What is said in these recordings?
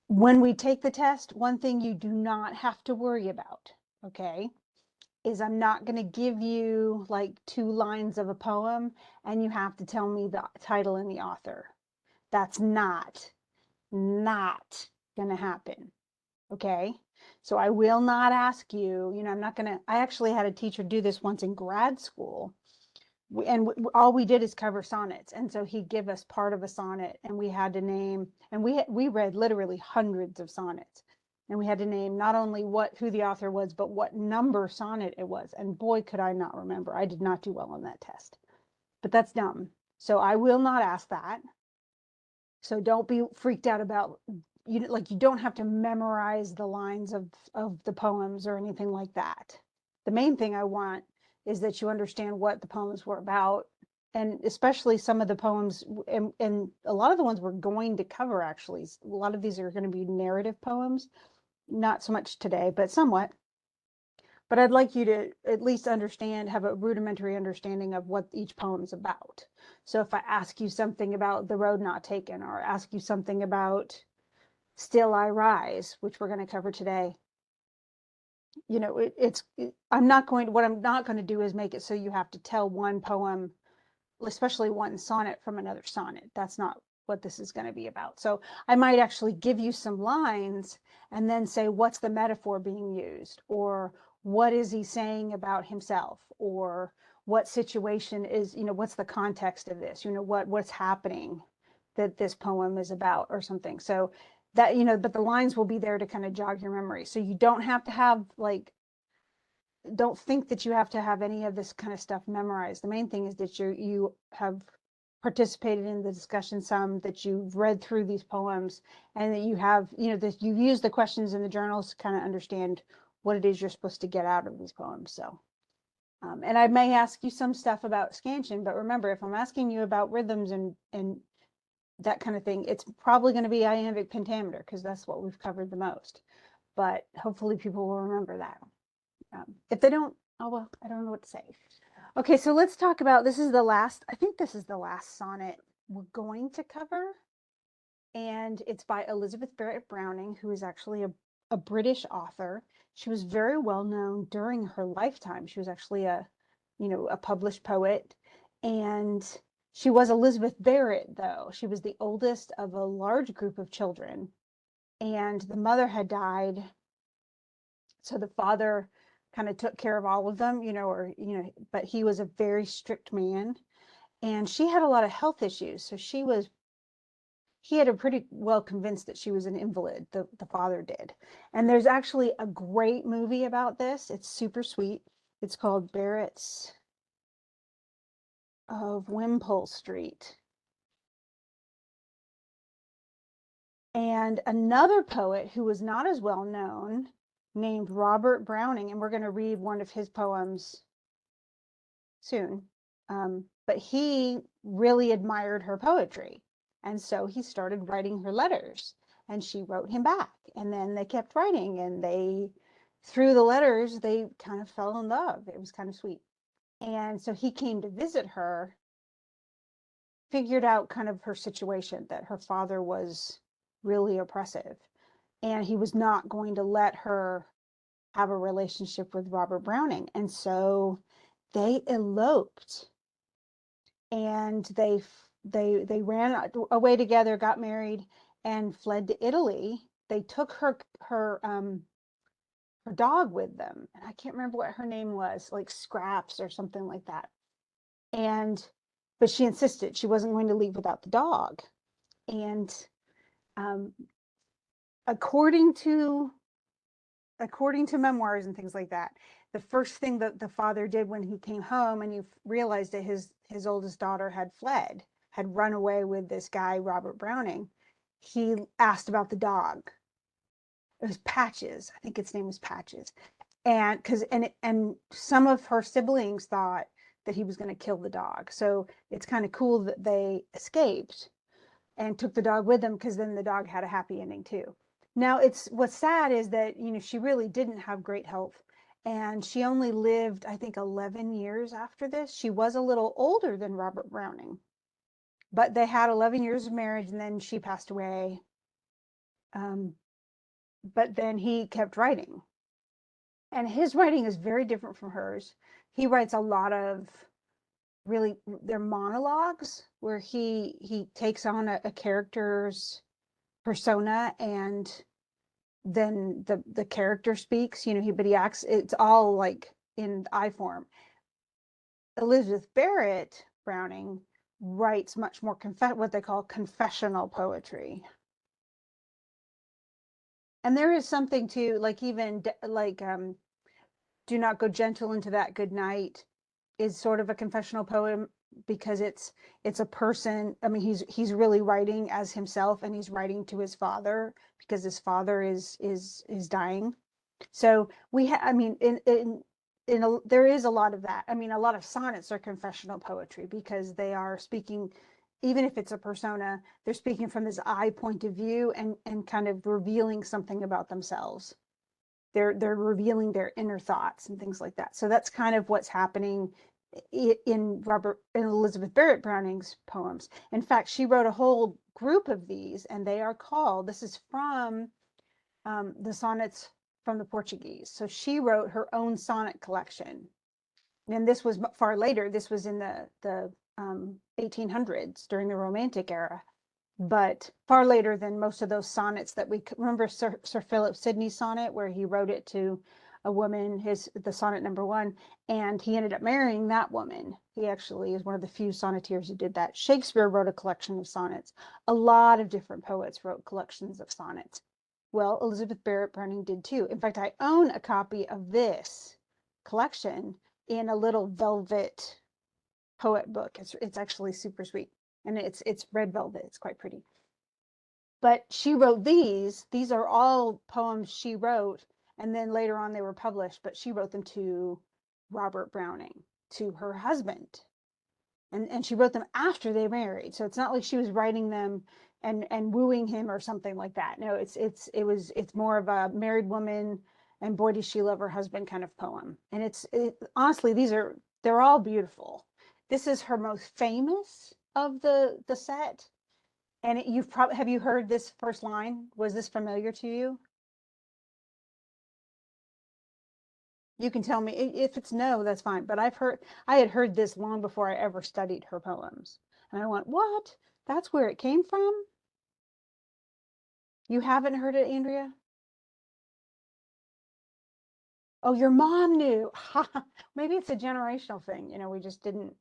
When we take the test, one thing you do not have to worry about, okay, is I'm not going to give you like 2 lines of a poem and you have to tell me the title and the author. That's not going to happen. Okay. So I will not ask you, I'm not going to, I actually had a teacher do this once in grad school. And all we did is cover sonnets. And so he'd give us part of a sonnet and we had to name, and we read literally hundreds of sonnets. And we had to name not only who the author was, but what number sonnet it was. And boy, could I not remember. I did not do well on that test. But that's dumb. So I will not ask that. So don't be freaked out about, you don't have to memorize the lines of the poems or anything like that. The main thing I want is that you understand what the poems were about, and especially some of the poems, and a lot of the ones we're going to cover, actually. A lot of these are going to be narrative poems, not so much today, but somewhat. But I'd like you to at least understand, have a rudimentary understanding of what each poem is about. So if I ask you something about The Road Not Taken, or ask you something about Still I Rise, which we're going to cover today, I'm not going to do is make it so you have to tell one poem, especially one sonnet, from another sonnet. That's not what this is going to be about. So I might actually give you some lines and then say, what's the metaphor being used? Or what is he saying about himself? Or what situation is, what's the context of this? What's happening that this poem is about, or something. So that, but the lines will be there to kind of jog your memory. So you don't have to have don't think that you have to have any of this kind of stuff memorized. The main thing is that you have participated in the discussion some, that you've read through these poems, and that you have, that you've used the questions in the journals to kind of understand what it is you're supposed to get out of these poems. So, and I may ask you some stuff about scansion, but remember, if I'm asking you about rhythms and that kind of thing, it's probably going to be iambic pentameter, because that's what we've covered the most. But hopefully people will remember that. If they don't, oh well, I don't know what to say. Okay, so let's talk about, I think this is the last sonnet we're going to cover. And it's by Elizabeth Barrett Browning, who is actually a British author. She was very well known during her lifetime. She was actually a published poet. And she was Elizabeth Barrett, though. She was the oldest of a large group of children. And the mother had died. So the father kind of took care of all of them, but he was a very strict man. And she had a lot of health issues. So he had a pretty well convinced that she was an invalid, the father did. And there's actually a great movie about this. It's super sweet. It's called Barrett's of Wimpole Street. And another poet who was not as well known, named Robert Browning, and we're going to read one of his poems soon. But he really admired her poetry. And so he started writing her letters, and she wrote him back. And then they kept writing, and through the letters, they kind of fell in love. It was kind of sweet. And so he came to visit her, figured out kind of her situation, that her father was really oppressive, and he was not going to let her have a relationship with Robert Browning. And so they eloped, and they ran away together, got married, and fled to Italy. They took her dog with them, and I can't remember what her name was, like Scraps or something like that. But she insisted she wasn't going to leave without the dog. And um, according to memoirs and things like that, the first thing that the father did when he came home and he realized that his oldest daughter had run away with this guy, Robert Browning, he asked about the dog. It was Patches. I think its name was Patches. And some of her siblings thought that he was going to kill the dog. So it's kind of cool that they escaped and took the dog with them, because then the dog had a happy ending too. Now, what's sad is that, she really didn't have great health, and she only lived, I think, 11 years after this. She was a little older than Robert Browning, but they had 11 years of marriage, and then she passed away But then he kept writing, and his writing is very different from hers. He writes a lot of really, they're monologues where he takes on a character's persona, and then the character speaks, but he acts, it's all like in I form. Elizabeth Barrett Browning writes much more what they call confessional poetry. And there is something to, like, even like Do Not Go Gentle into That Good Night is sort of a confessional poem, because it's a person. I mean, he's really writing as himself, and he's writing to his father because his father is dying. So I mean, there is a lot of that. I mean, a lot of sonnets are confessional poetry because they are speaking, even if it's a persona, they're speaking from this I point of view, and kind of revealing something about themselves. They're revealing their inner thoughts and things like that. So that's kind of what's happening in Elizabeth Barrett Browning's poems. In fact, she wrote a whole group of these, and they are called, this is from the Sonnets from the Portuguese. So she wrote her own sonnet collection. And this was far later. This was in the 1800s during the Romantic era, but far later than most of those sonnets that we remember. Sir Philip Sidney's sonnet, where he wrote it to a woman, the sonnet #1, and he ended up marrying that woman. He actually is one of the few sonneteers who did that. Shakespeare wrote a collection of sonnets. A lot of different poets wrote collections of sonnets. Well, Elizabeth Barrett Browning did too. In fact, I own a copy of this collection in a little velvet poet book. It's actually super sweet, and it's red velvet. It's quite pretty. But she wrote these. These are all poems she wrote, and then later on they were published. But she wrote them to Robert Browning, to her husband, and she wrote them after they married. So it's not like she was writing them and wooing him or something like that. No, it's more of a married woman, and boy does she love her husband kind of poem. And honestly, they're all beautiful. This is her most famous of the set. And have you heard this first line? Was this familiar to you? You can tell me if it's no, that's fine. But I had heard this long before I ever studied her poems. And I went, what? That's where it came from? You haven't heard it, Andrea? Oh, your mom knew. Maybe it's a generational thing. We just didn't,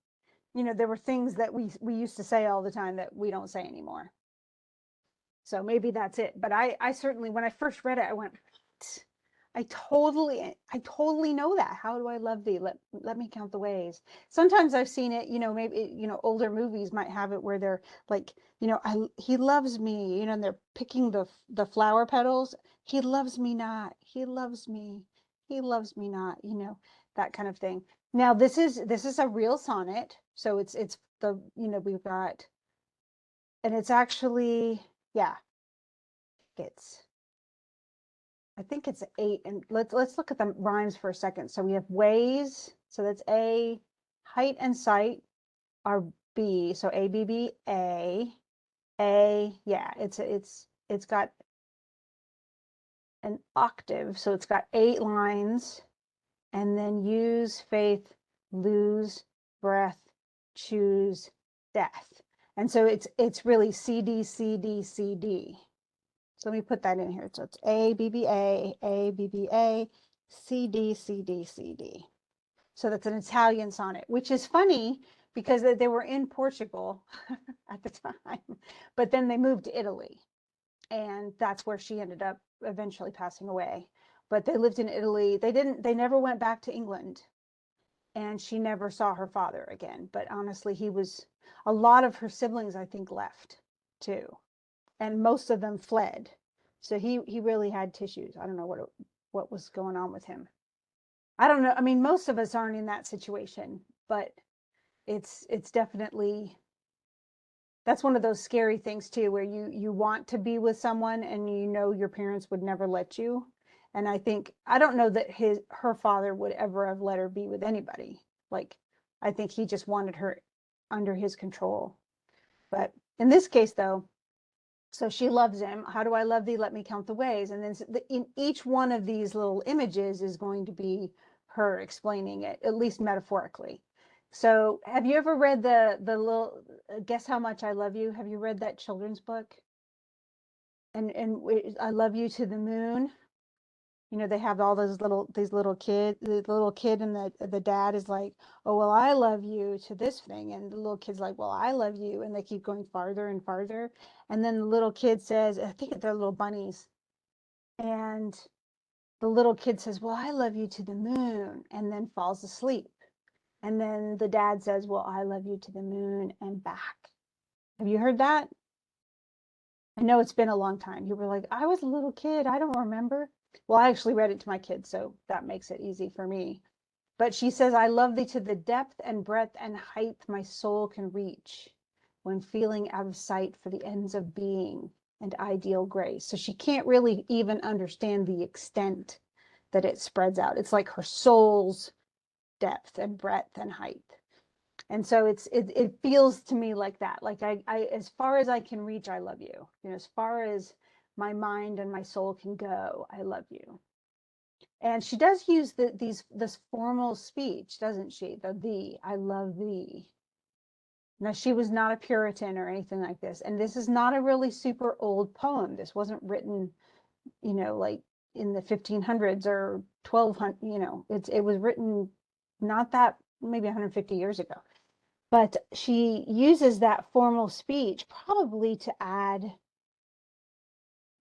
there were things that we used to say all the time that we don't say anymore. So maybe that's it. But I certainly, when I first read it, I went, what? I totally know that. How do I love thee? Let me count the ways. Sometimes I've seen it, maybe, older movies might have it where they're like, he loves me, and they're picking the flower petals. He loves me not. He loves me. He loves me not, that kind of thing. Now this is a real sonnet. So it's we've got, and it's actually, yeah, it's I think it's 8. And let's look at the rhymes for a second. So we have ways. So that's A. Height and sight are B. So A, B, B, A. A. Yeah, it's got an octave. So it's got 8 lines. And then use, faith, lose, breath, choose, death. And so it's really C, D, C, D, C, D. So let me put that in here. So it's A, B, B, A, B, B, A, C, D, C, D, C, D. So that's an Italian sonnet, which is funny because they were in Portugal at the time, but then they moved to Italy, and that's where she ended up eventually passing away. But they lived in Italy. They never went back to England, and she never saw her father again. But honestly, a lot of her siblings, I think, left too, and most of them fled. So he really had tissues. I don't know what was going on with him. I don't know. I mean, most of us aren't in that situation, but it's definitely, that's one of those scary things too, where you want to be with someone and your parents would never let you. And I don't know that her father would ever have let her be with anybody. Like, I think he just wanted her under his control. But in this case, though, So she loves him. How do I love thee? Let me count the ways. And then in each one of these little images is going to be her explaining it, at least metaphorically. So have you ever read the little Guess How Much I Love You? Have you read that children's book? And I love you to the moon. You know, they have all these little kids, the little kid and the dad is like, oh, well, I love you to this thing. And the little kid's like, well, I love you. And they keep going farther and farther. And then the little kid says, I think they're little bunnies. And the little kid says, well, I love you to the moon, and then falls asleep. And then the dad says, well, I love you to the moon and back. Have you heard that? I know it's been a long time. You were like, I was a little kid. I don't remember. Well, I actually read it to my kids, so that makes it easy for me. But she says, I love thee to the depth and breadth and height my soul can reach when feeling out of sight for the ends of being and ideal grace. So she can't really even understand the extent that it spreads out. It's like her soul's depth and breadth and height. And so it feels to me like that. Like I as far as I can reach, I love you. You know, as far as my mind and my soul can go, I love you. And she does use this formal speech, doesn't she? The thee, I love thee. Now, she was not a Puritan or anything like this. And this is not a really super old poem. This wasn't written, you know, like in the 1500s or 1200, you know, it was written not that, maybe 150 years ago. But she uses that formal speech probably to add,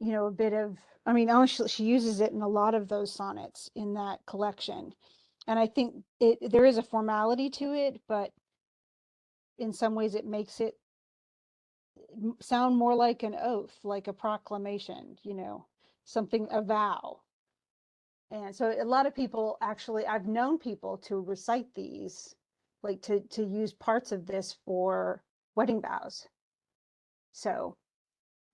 you know, a bit of, I mean, honestly, she uses it in a lot of those sonnets in that collection. And I think there is a formality to it, but in some ways it makes it sound more like an oath, like a proclamation, you know, something, a vow. And so a lot of people actually, I've known people to recite these, like to use parts of this for wedding vows. So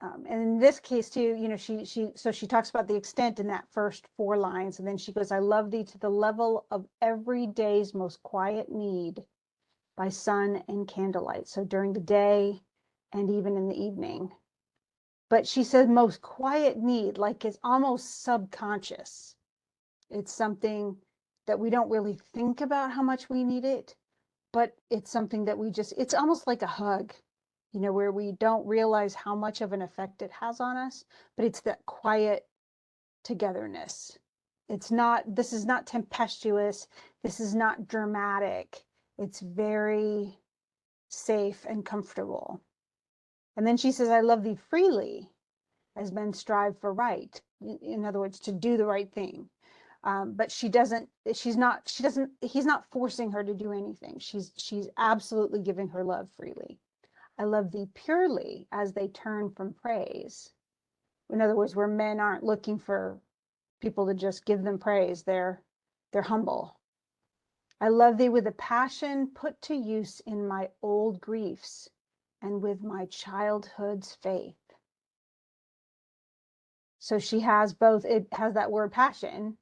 and in this case too, you know, she talks about the extent in that first 4 lines, and then she goes, I love thee to the level of every day's most quiet need by sun and candlelight. So during the day and even in the evening. But she says most quiet need, like it's almost subconscious. It's something that we don't really think about how much we need it, but it's something that we just, it's almost like a hug, you know, where we don't realize how much of an effect it has on us, but it's that quiet togetherness. It's not, this is not tempestuous. This is not dramatic. It's very safe and comfortable. And then she says, I love thee freely as men strive for right. In other words, to do the right thing. But she doesn't, he's not forcing her to do anything. She's absolutely giving her love freely. I love thee purely as they turn from praise. In other words, where men aren't looking for people to just give them praise, they're humble. I love thee with a passion put to use in my old griefs and with my childhood's faith. So she has both, it has that word passion,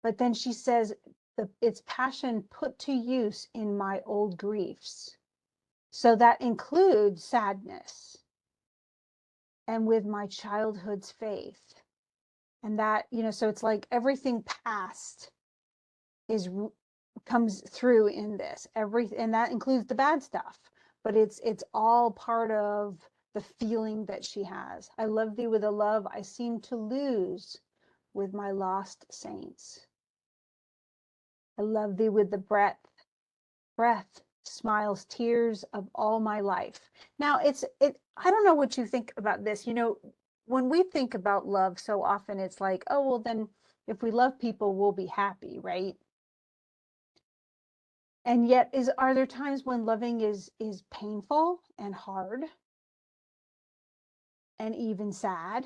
but then she says it's passion put to use in my old griefs. So that includes sadness and with my childhood's faith. And that, you know, so it's like everything past is comes through in this. And that includes the bad stuff, but it's all part of the feeling that she has. I love thee with a love I seem to lose with my lost saints. I love thee with the breath, smiles, tears of all my life. Now I don't know what you think about this. You know, when we think about love, so often it's like, oh, well, then if we love people, we'll be happy, right? And yet are there times when loving is painful and hard and even sad?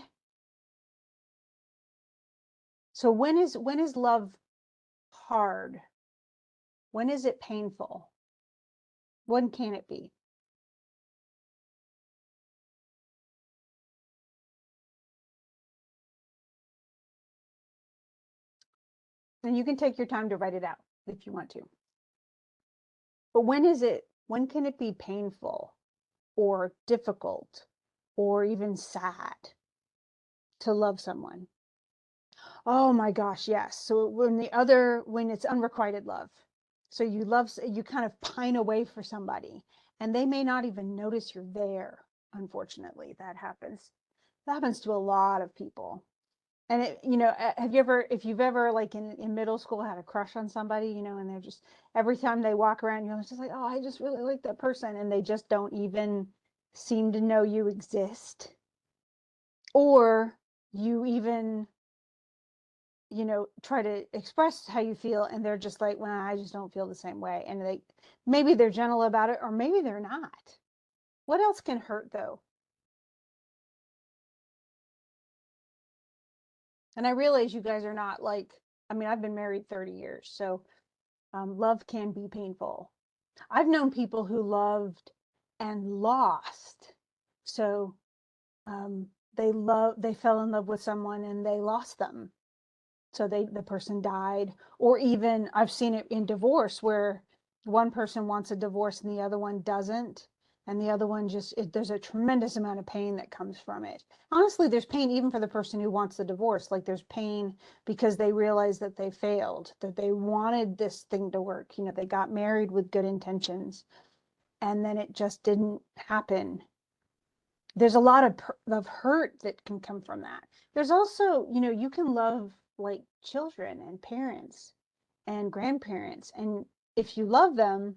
So when is love hard? When is it painful? When can it be? And you can take your time to write it out if you want to. But when can it be painful or difficult or even sad to love someone. Oh my gosh, yes. So when it's unrequited love. So you kind of pine away for somebody and they may not even notice you're there. Unfortunately, that happens. That happens to a lot of people. And if you've ever like in middle school had a crush on somebody, and they're just every time they walk around, it's just like, oh, I just really like that person. And they just don't even seem to know you exist. Or you even try to express how you feel and they're just like, well, I just don't feel the same way. And maybe they're gentle about it or maybe they're not. What else can hurt though? And I realize you guys are not like, I mean, I've been married 30 years, so love can be painful. I've known people who loved and lost. So they fell in love with someone and they lost them. So the person died. Or even I've seen it in divorce where one person wants a divorce and the other one doesn't, and the other one there's a tremendous amount of pain that comes from it. Honestly, there's pain even for the person who wants the divorce. Like there's pain because they realize that they failed, that they wanted this thing to work. They got married with good intentions and then it just didn't happen. There's a lot of hurt that can come from that. There's also, you can love like children and parents and grandparents. And if you love them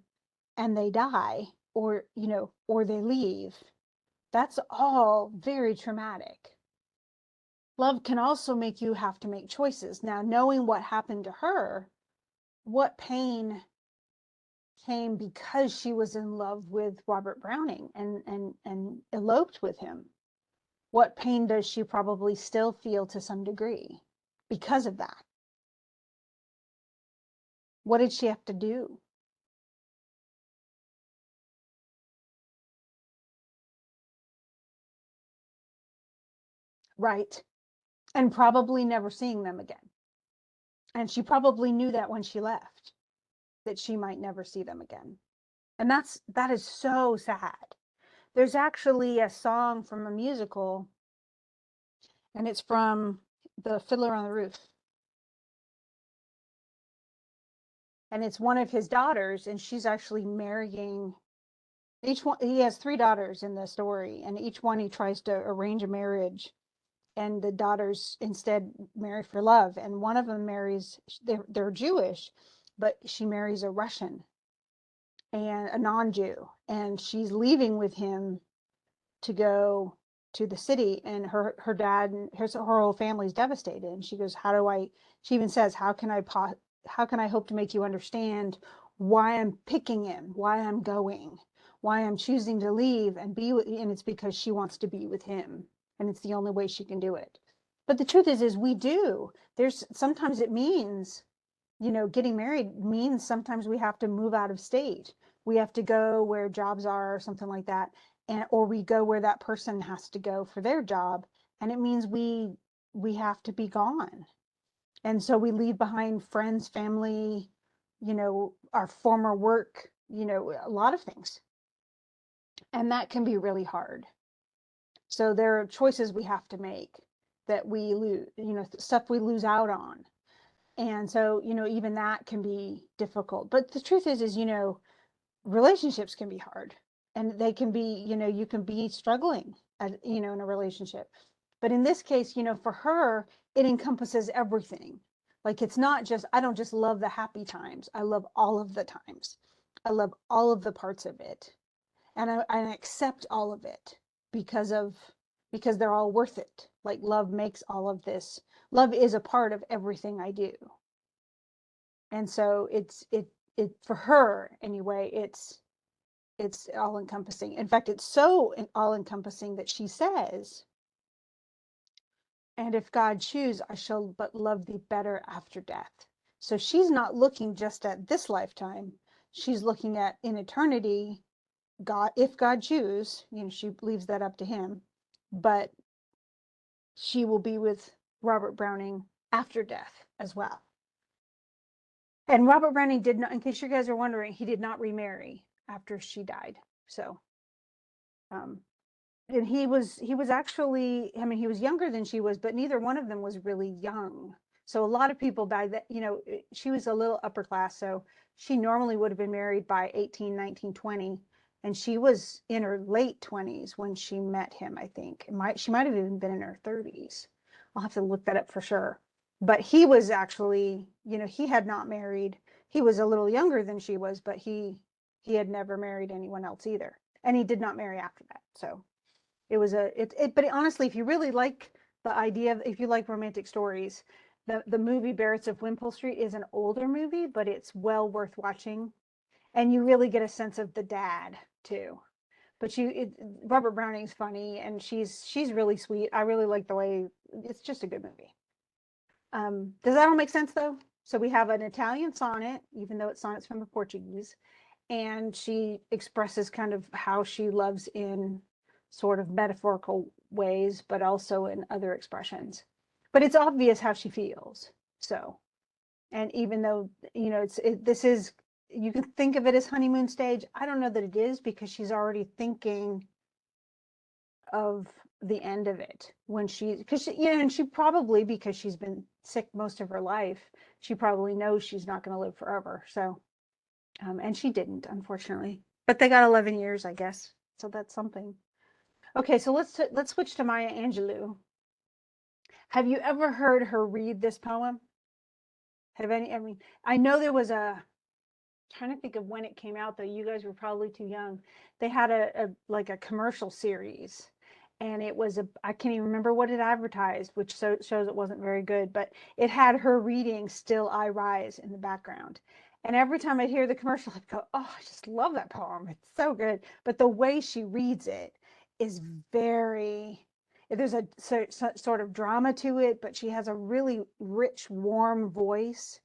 and they die or they leave, that's all very traumatic. Love can also make you have to make choices. Now, knowing what happened to her, what pain came because she was in love with Robert Browning and eloped with him. What pain does she probably still feel to some degree because of that? What did she have to do? Right. And probably never seeing them again. And she probably knew that when she left, that she might never see them again. And that is so sad. There's actually a song from a musical, and it's from The Fiddler on the Roof. And it's one of his daughters, and she's actually marrying each one. He has three daughters in the story, and each one he tries to arrange a marriage, and the daughters instead marry for love. And one of them marries, they're Jewish, but she marries a Russian and a non-Jew, and she's leaving with him to go to the city, and her dad and her whole family's devastated. And she goes, how do I, she even says, how can I hope to make you understand why I'm picking him, why I'm going, why I'm choosing to leave and be with, and it's because she wants to be with him, and it's the only way she can do it. But the truth is we do. There's sometimes it means, getting married means sometimes we have to move out of state. We have to go where jobs are or something like that. Or we go where that person has to go for their job. And it means we have to be gone. And so we leave behind friends, family, our former work, a lot of things. And that can be really hard. So there are choices we have to make that we lose, stuff we lose out on. And so, even that can be difficult. But the truth is, relationships can be hard, and they can be, you can be struggling in a relationship. But in this case, for her, it encompasses everything. Like it's not just, I don't just love the happy times. I love all of the times. I love all of the parts of it. And I accept all of it because of because they're all worth it. Like love makes all of this. Love is a part of everything I do. And so it for her anyway, it's all encompassing. In fact, it's so all encompassing that she says, and if God choose, I shall but love thee better after death. So she's not looking just at this lifetime. She's looking at in eternity. God, if God choose, she leaves that up to him, but she will be with Robert Browning after death as well. And Robert Browning did not, in case you guys are wondering, he did not remarry after she died. So, um, and he was actually, I mean, he was younger than she was, but neither one of them was really young. So a lot of people died that, she was a little upper class, so she normally would have been married by 18, 19, 20, and she was in her late 20s when she met him, I think. She might have even been in her 30s. I'll have to look that up for sure. But he was actually, he had not married. He was a little younger than she was, but he had never married anyone else either. And he did not marry after that. So it was but honestly, if you really like the idea of, if you like romantic stories, the movie Barretts of Wimpole Street is an older movie, but it's well worth watching. And you really get a sense of the dad too. But Robert Browning's funny, and she's really sweet. I really like the way, it's just a good movie. Does that all make sense though? So we have an Italian sonnet, even though it's sonnets from the Portuguese, and she expresses kind of how she loves in sort of metaphorical ways, but also in other expressions. But it's obvious how she feels. So, and even though, this is, you can think of it as honeymoon stage. I don't know that it is, because she's already thinking of the end of it when because and she probably, because she's been sick most of her life, she probably knows she's not going to live forever. So, and she didn't, unfortunately, but they got 11 years, I guess. So that's something. Okay, so let's switch to Maya Angelou. Have you ever heard her read this poem? I mean, I know there was trying to think of when it came out, though. You guys were probably too young. They had like a commercial series, and it was I can't even remember what it advertised, which shows it wasn't very good, but it had her reading Still I Rise in the background. And every time I hear the commercial, I go, oh, I just love that poem. It's so good. But the way she reads it is there's a sort of drama to it, but she has a really rich, warm voice.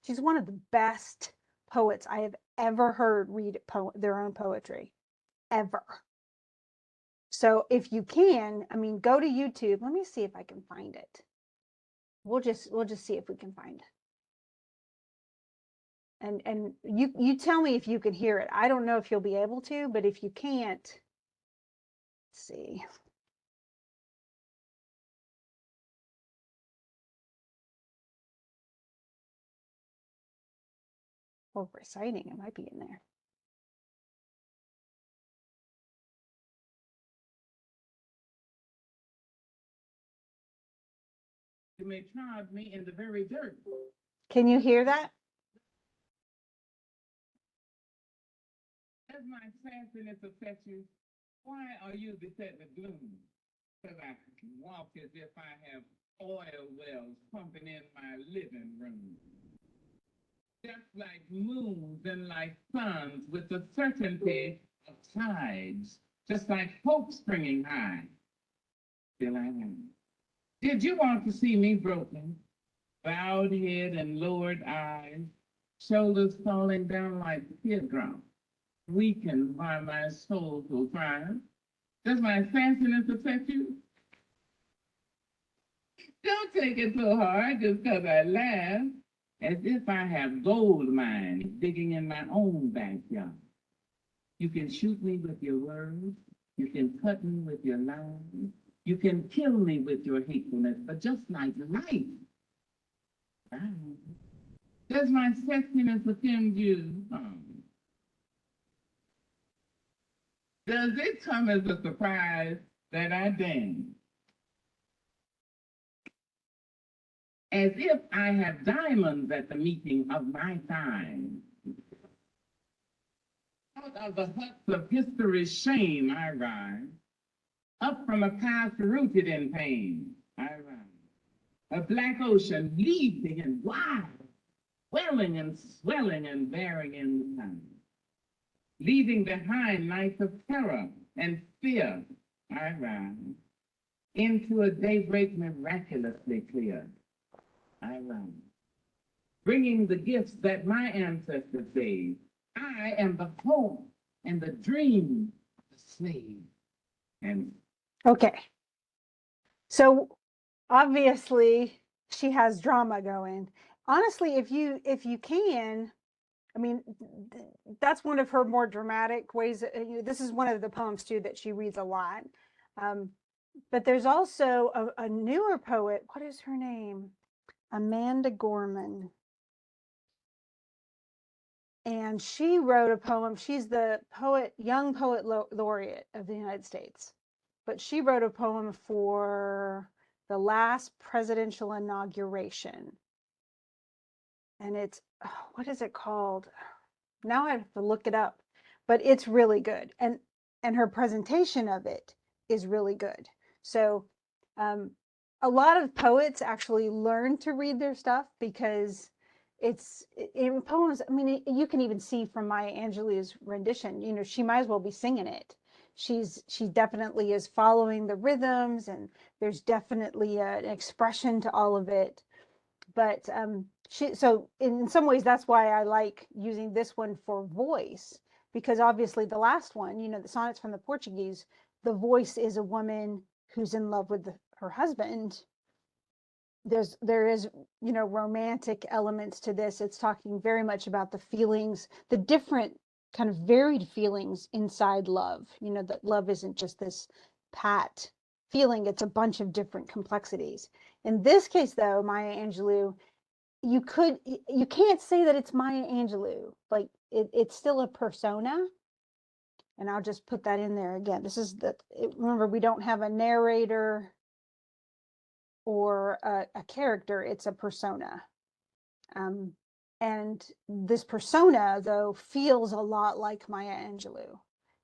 She's one of the best poets I have ever heard read their own poetry, ever. So if you can, I mean, go to YouTube. Let me see if I can find it. We'll just see if we can find it. And you tell me if you can hear it. I don't know if you'll be able to, but if you can't, let's see. Or reciting, it might be in there. You may trod me in the very dirt. Can you hear that? As my fanciness affects you, why are you beset with gloom? Because I walk as if I have oil wells pumping in my living room. Just like moons and like suns with the certainty of tides, just like hope springing high. Still I am. Did you want to see me broken? Bowed head and lowered eyes, shoulders falling down like teardrops, weakened by my soulful cries. Does my fanciness affect you? Don't take it so hard just because I laugh, as if I have gold mines digging in my own backyard. You can shoot me with your words, you can cut me with your lies, you can kill me with your hatefulness, but just like life, does my sexiness offend you? Does it come as a surprise that I dance? As if I have diamonds at the meeting of my thighs. Out of the huts of history's shame I rise. Up from a past rooted in pain I rise. A black ocean leaping and wide, welling and swelling and bearing in the sun. Leaving behind nights of terror and fear, I rise. Into a daybreak miraculously clear, I rise. Bringing the gifts that my ancestors gave. I am the hope and the dream of the slave. And okay. So obviously she has drama going. Honestly, if you can, I mean, that's one of her more dramatic ways. This is one of the poems too that she reads a lot. But there's also a newer poet. What is her name? Amanda Gorman. And she wrote a poem. She's the young poet laureate of the United States. But she wrote a poem for the last presidential inauguration. And it's, what is it called? Now I have to look it up, but it's really good. And her presentation of it is really good. So a lot of poets actually learn to read their stuff because it's in poems. I mean, you can even see from Maya Angelou's rendition, you know, she might as well be singing it. She definitely is following the rhythms, and there's definitely an expression to all of it. But so in some ways, that's why I like using this one for voice, because obviously the last one, you know, the sonnets from the Portuguese, the voice is a woman who's in love with her husband. There is, you know, romantic elements to this. It's talking very much about the feelings, the different kind of varied feelings inside love. You know, that love isn't just this pat feeling, it's a bunch of different complexities. In this case, though, Maya Angelou, you can't say that it's Maya Angelou. Like it's still a persona. And I'll just put that in there again. This is remember, we don't have a narrator or a character, it's a persona. And this persona, though, feels a lot like Maya Angelou.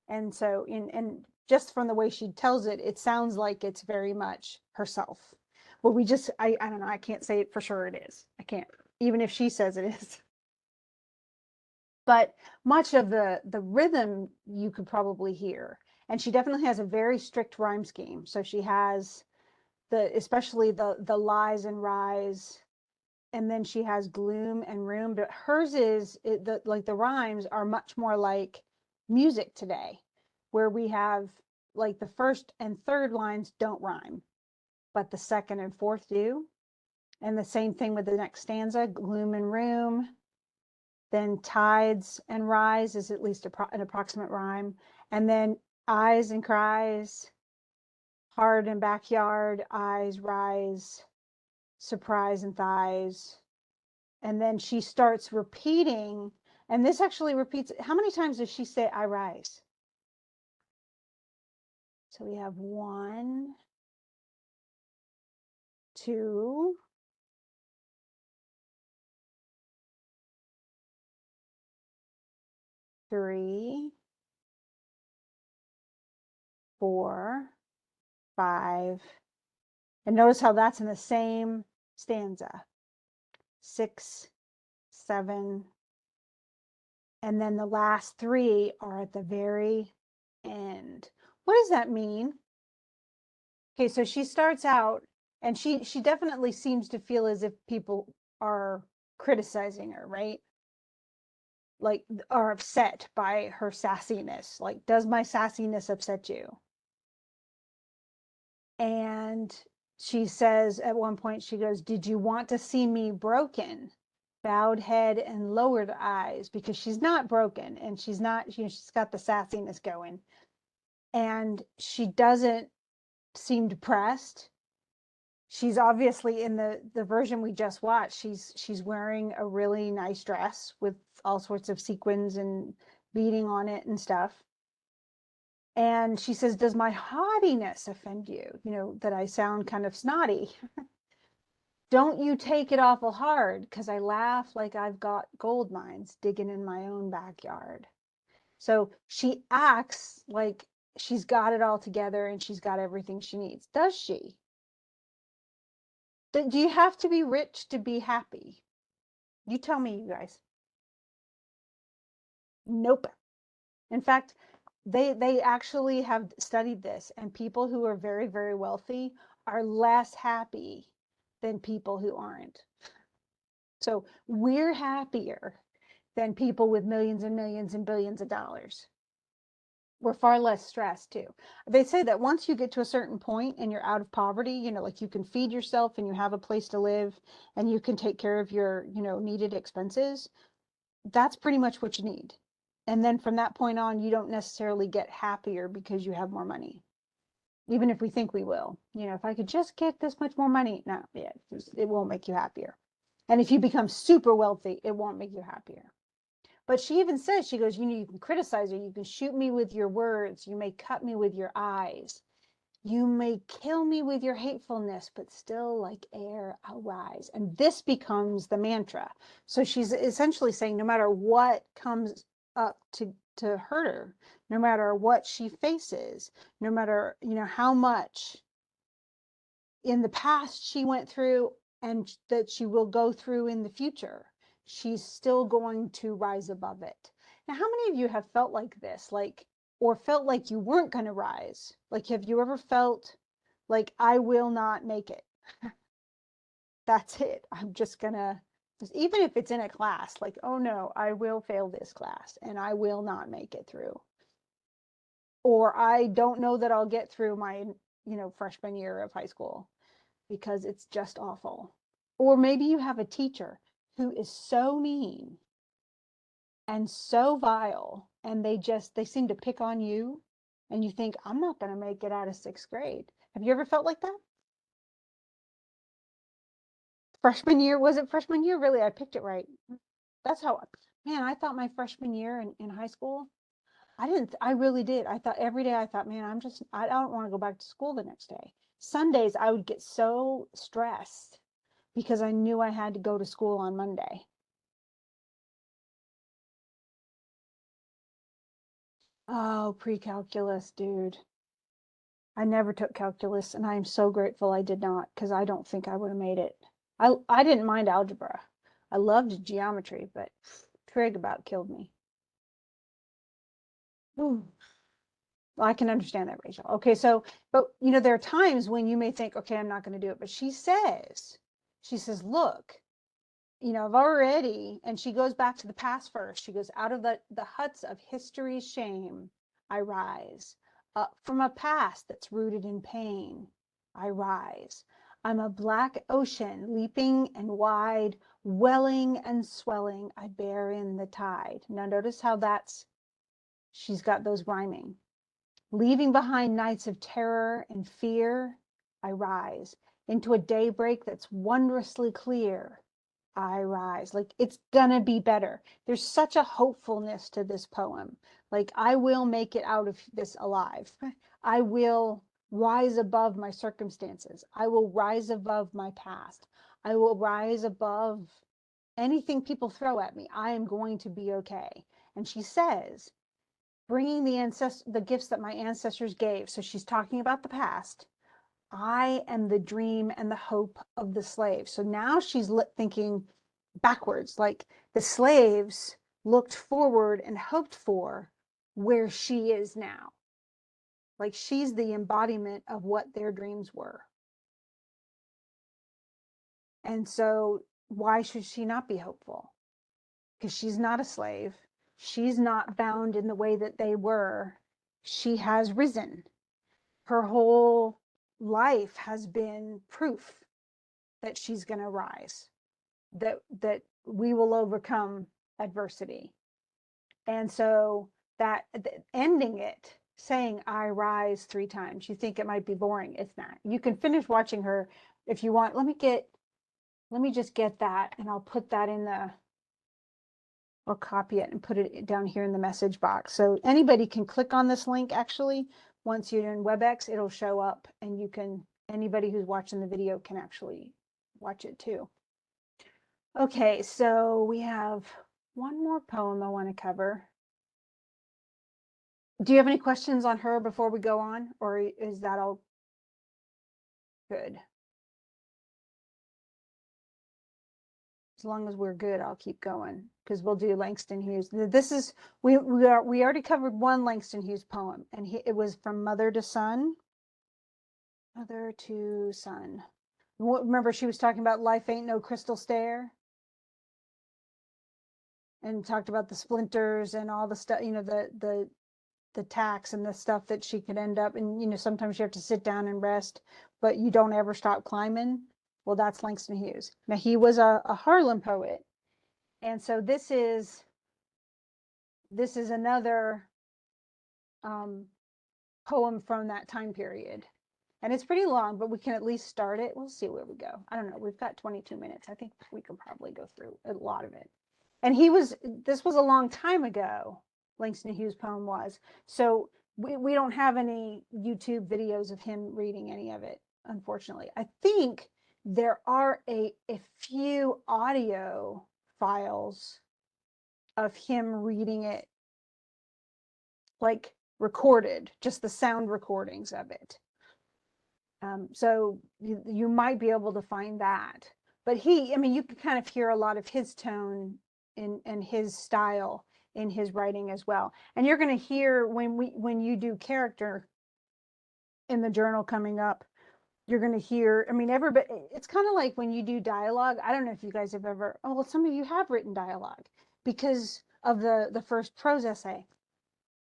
And so, and just from the way she tells it, it sounds like it's very much herself. Well, I don't know, I can't say it for sure it is. I can't, even if she says it is. But much of the rhythm you could probably hear. And she definitely has a very strict rhyme scheme. So she has especially the lies and rise, and then she has gloom and room. But hers is like the rhymes are much more like music today, where we have like the first and third lines don't rhyme, but the second and fourth do. And the same thing with the next stanza, gloom and room. Then tides and rise is at least an approximate rhyme. And then eyes and cries, hard and backyard, eyes, rise, surprise and thighs. And then she starts repeating, and this actually repeats. How many times does she say, I rise? So we have 1, 2, 3, 4, 5. And notice how that's in the same stanza. 6, 7, and then the last 3 are at the very end. What does that mean? Okay, so she starts out, and she definitely seems to feel as if people are criticizing her, right? Like, are upset by her sassiness. Like, does my sassiness upset you? And she says at one point, she goes, did you want to see me broken? Bowed head and lowered eyes, because she's not broken, and she's not, you know, she's got the sassiness going. And she doesn't seem depressed. She's obviously, in the version we just watched, she's wearing a really nice dress with all sorts of sequins and beading on it and stuff. And she says, does my haughtiness offend you? You know, that I sound kind of snotty. Don't you take it awful hard, because I laugh like I've got gold mines digging in my own backyard. So she acts like she's got it all together and she's got everything she needs. Does she? Do you have to be rich to be happy? You tell me, you guys. Nope. In fact, they actually have studied this, and people who are very, very wealthy are less happy than people who aren't. So we're happier than people with millions and millions and billions of dollars. We're far less stressed too. They say that once you get to a certain point and you're out of poverty, you know, like you can feed yourself and you have a place to live and you can take care of your, you know, needed expenses, that's pretty much what you need. And then from that point on, you don't necessarily get happier because you have more money. even if we think we will. You know, if I could just get this much more money, no, yeah, it won't make you happier. And if you become super wealthy, it won't make you happier. But she even says, she goes, you know, you can criticize her, you can shoot me with your words, you may cut me with your eyes, you may kill me with your hatefulness, but still like air I'll rise. And this becomes the mantra. So she's essentially saying, no matter what comes up to hurt her, no matter what she faces, no matter, you know, how much in the past she went through and that she will go through in the future, she's still going to rise above it. Now, how many of you have felt like this, like, or felt like you weren't going to rise? Like, have you ever felt like, I will not make it? That's it. I'm just gonna, even if it's in a class, like, oh no, I will fail this class and I will not make it through. Or I don't know that I'll get through my, you know, freshman year of high school because it's just awful. Or maybe you have a teacher who is so mean and so vile, and they seem to pick on you, and you think, I'm not going to make it out of 6th grade. Have you ever felt like that? Freshman year, was it freshman year? Really, I picked it right. That's how, man, I thought my freshman year in high school, I really did. I thought every day, I thought, man, I don't want to go back to school the next day. Sundays, I would get so stressed because I knew I had to go to school on Monday. Oh, pre-calculus, dude. I never took calculus, and I am so grateful I did not, because I don't think I would have made it. I didn't mind algebra. I loved geometry, but trig about killed me. Ooh. Well, I can understand that, Rachel. Okay, so, but you know, there are times when you may think, okay, I'm not going to do it. But she says, look, you know, I've already, and she goes back to the past first. She goes, out of the huts of history's shame, I rise. Up from a past that's rooted in pain, I rise. I'm a black ocean, leaping and wide, welling and swelling, I bear in the tide. Now notice how she's got those rhyming. Leaving behind nights of terror and fear, I rise into a daybreak that's wondrously clear. I rise. Like, it's gonna be better. There's such a hopefulness to this poem. Like, I will make it out of this alive. I will rise above my circumstances. I will rise above my past. I will rise above anything people throw at me. I am going to be okay. And she says, bringing the gifts that my ancestors gave. So she's talking about the past. I am the dream and the hope of the slave. So now she's thinking backwards, like the slaves looked forward and hoped for where she is now. Like she's the embodiment of what their dreams were. And so why should she not be hopeful? Because she's not a slave. She's not bound in the way that they were. She has risen. Her whole life has been proof that she's going to rise, that we will overcome adversity. And so that ending it, saying I rise 3 times, you think it might be boring. It's not. You can finish watching her if you want. Let me just get that, and I'll put that in I'll copy it and put it down here in the message box. So anybody can click on this link. Actually, once you're in WebEx, it'll show up, and anybody who's watching the video can actually watch it too. Okay, so we have one more poem I want to cover. Do you have any questions on her before we go on, or is that all good? As long as we're good, I'll keep going, because we'll do Langston Hughes. This is we already covered one Langston Hughes poem, and it was from Mother to Son. Mother to Son. Remember, she was talking about life ain't no crystal stair, and talked about the splinters and all the stuff, you know, the tacks and the stuff that she could end up, and you know, sometimes you have to sit down and rest, but you don't ever stop climbing. Well, that's Langston Hughes. Now, he was a Harlem poet, and so this is another poem from that time period. And it's pretty long, but we can at least start it. We'll see where we go. I don't know. We've got 22 minutes. I think we can probably go through a lot of it. And this was a long time ago, Langston Hughes' poem was. So we don't have any YouTube videos of him reading any of it, unfortunately. I think there are a few audio files of him reading it, like recorded, just the sound recordings of it. So you might be able to find that. But I mean, you can kind of hear a lot of his tone and his style in his writing as well. And you're going to hear when you do character in the journal coming up, you're going to hear, I mean, everybody, it's kind of like when you do dialogue. I don't know if you guys have ever, oh, well, some of you have written dialogue because of the first prose essay,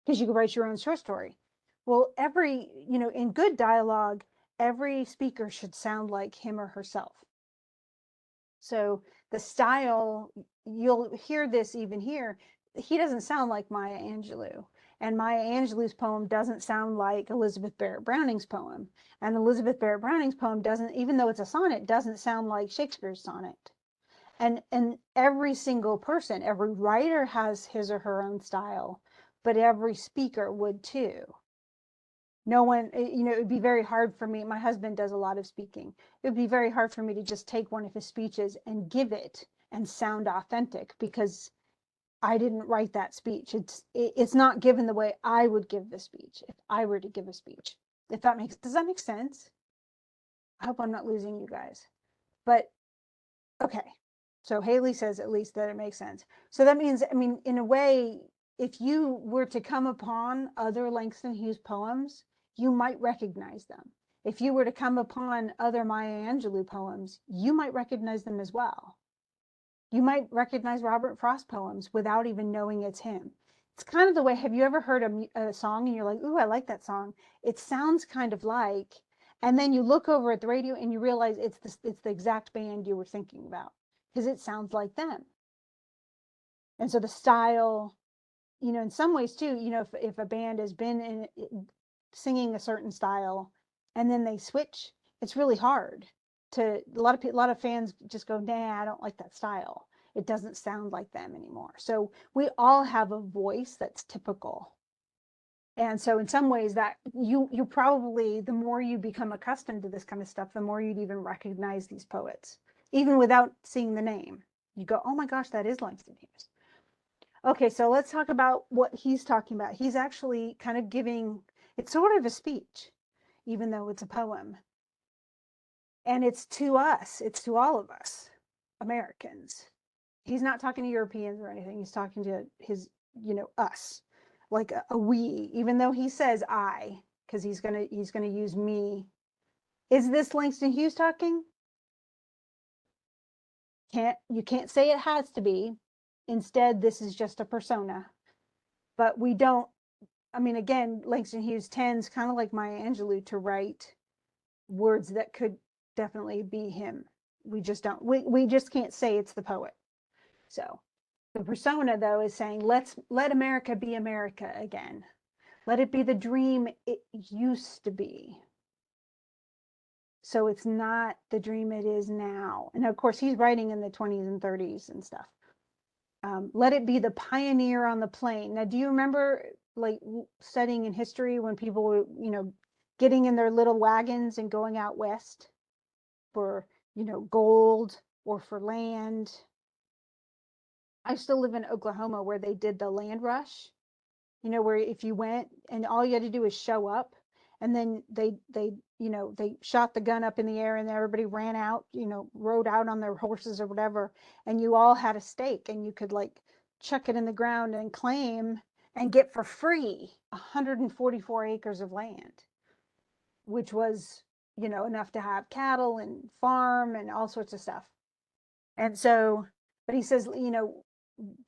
because you can write your own short story. Well, in good dialogue, every speaker should sound like him or herself. So the style, you'll hear this even here. He doesn't sound like Maya Angelou. And Maya Angelou's poem doesn't sound like Elizabeth Barrett Browning's poem. And Elizabeth Barrett Browning's poem doesn't, even though it's a sonnet, doesn't sound like Shakespeare's sonnet. And every single person, every writer has his or her own style, but every speaker would too. No one, it would be very hard for me. My husband does a lot of speaking. It would be very hard for me to just take one of his speeches and give it and sound authentic, because I didn't write that speech. It's not given the way I would give the speech if I were to give a speech. Does that make sense? I hope I'm not losing you guys. But okay. So Haley says at least that it makes sense. So that means, I mean, in a way, if you were to come upon other Langston Hughes poems, you might recognize them. If you were to come upon other Maya Angelou poems, you might recognize them as well. You might recognize Robert Frost poems without even knowing it's him. It's kind of the way, have you ever heard a song and you're like, ooh, I like that song. It sounds kind of like, and then you look over at the radio and you realize it's the exact band you were thinking about, because it sounds like them. And so the style, in some ways too, if a band has been singing a certain style and then they switch, it's really hard a lot of fans just go, nah, I don't like that style. It doesn't sound like them anymore. So we all have a voice that's typical. And so in some ways that you probably, the more you become accustomed to this kind of stuff, the more you'd even recognize these poets, even without seeing the name. You go, oh my gosh, that is Langston Hughes. Okay, so let's talk about what he's talking about. He's actually kind of giving, it's sort of a speech, even though it's a poem. And it's to us, it's to all of us, Americans. He's not talking to Europeans or anything. He's talking to his, us, like a we, even though he says I, because he's gonna use me. Is this Langston Hughes talking? You can't say it has to be. Instead, this is just a persona. But we don't, I mean, again, Langston Hughes tends, kind of like Maya Angelou, to write words that could definitely be him. We just don't, we just can't say it's the poet. So the persona, though, is saying, let America be America again. Let it be the dream it used to be. So it's not the dream it is now. And of course, he's writing in the 20s and 30s and stuff. Let it be the pioneer on the plain. Now, do you remember, like, studying in history when people were, getting in their little wagons and going out west for, gold or for land? I still live in Oklahoma, where they did the land rush, where if you went and all you had to do is show up, and then they shot the gun up in the air and everybody ran out, rode out on their horses or whatever, and you all had a stake and you could, like, chuck it in the ground and claim and get for free 144 acres of land, which was, enough to have cattle and farm and all sorts of stuff. And so, but he says,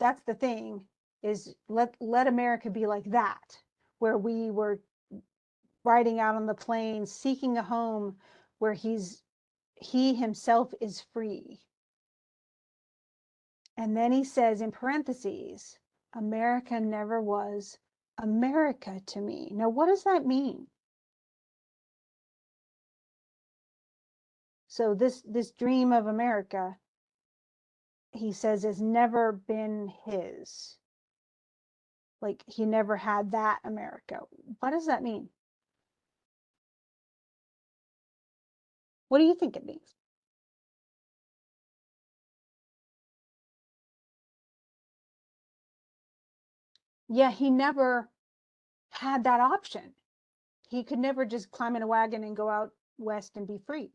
that's the thing, is let America be like that, where we were riding out on the plains, seeking a home where he himself is free. And then he says in parentheses, America never was America to me. Now, what does that mean? So this dream of America, he says, has never been his. Like, he never had that America. What does that mean? What do you think it means? Yeah, he never had that option. He could never just climb in a wagon and go out west and be free.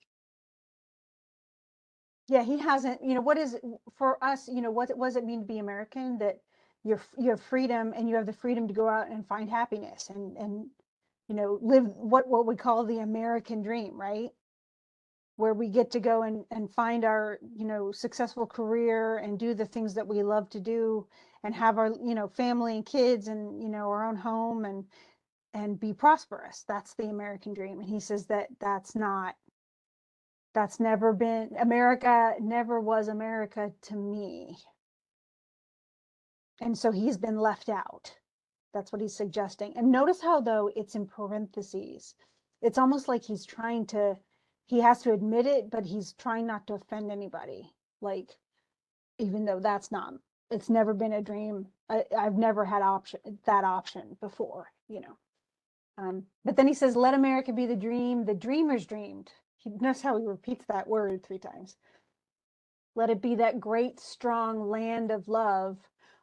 Yeah, he hasn't, what is for us, what does it mean to be American? That you have freedom, and you have the freedom to go out and find happiness and live what we call the American dream, right? Where we get to go and find our, successful career and do the things that we love to do and have our, family and kids and, our own home and be prosperous. That's the American dream. And he says that that's never been America, never was America to me. And so he's been left out. That's what he's suggesting. And notice how, though, it's in parentheses. It's almost like he has to admit it, but he's trying not to offend anybody. Like, even though it's never been a dream. I've never had that option before, But then he says, let America be the dream the dreamers dreamed. Notice how he repeats that word 3 times. Let it be that great, strong land of love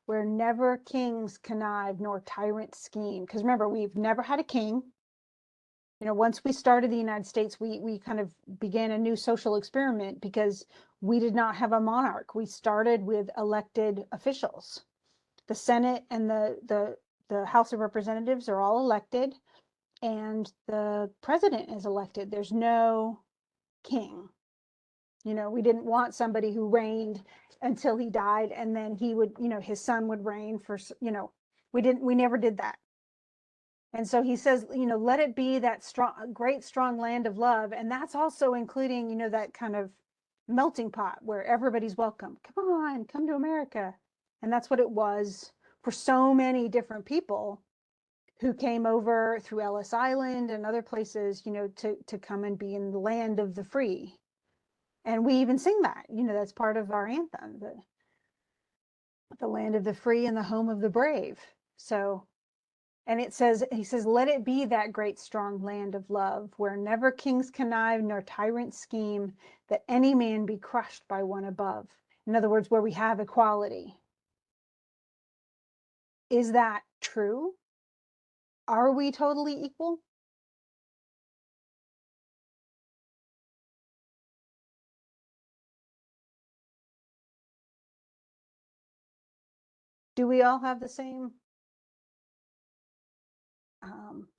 where never kings connive nor tyrants scheme. Because remember, we've never had a king. Once we started the United States, we kind of began a new social experiment because we did not have a monarch. We started with elected officials. The Senate and the House of Representatives are all elected, and the president is elected. There's no king. We didn't want somebody who reigned until he died, and then he would, his son would reign for, we never did that. And so he says, let it be that great, strong land of love. And that's also including, that kind of melting pot where everybody's welcome. Come on, come to America. And that's what it was for so many different people who came over through Ellis Island and other places, to come and be in the land of the free. And we even sing that, that's part of our anthem, the land of the free and the home of the brave. So, and he says, let it be that great, strong land of love where never kings connive nor tyrants scheme, that any man be crushed by one above. In other words, where we have equality. Is that true? Are we totally equal? Do we all have the same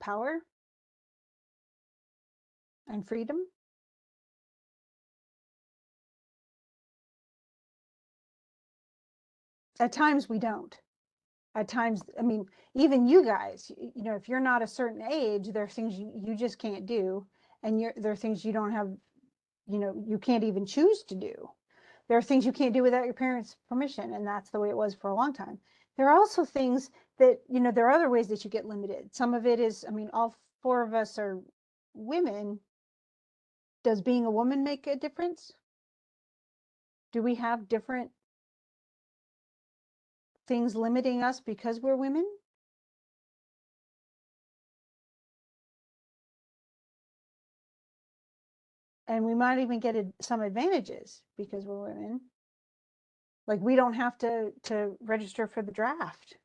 power and freedom? At times we don't. At times, I mean, even you guys, if you're not a certain age, there are things you just can't do. And there are things you don't have, you can't even choose to do. There are things you can't do without your parents' permission. And that's the way it was for a long time. There are also things that, there are other ways that you get limited. Some of it is, I mean, all 4 of us are women. Does being a woman make a difference? Do we have different things limiting us because we're women? And we might even get some advantages because we're women. Like, we don't have to register for the draft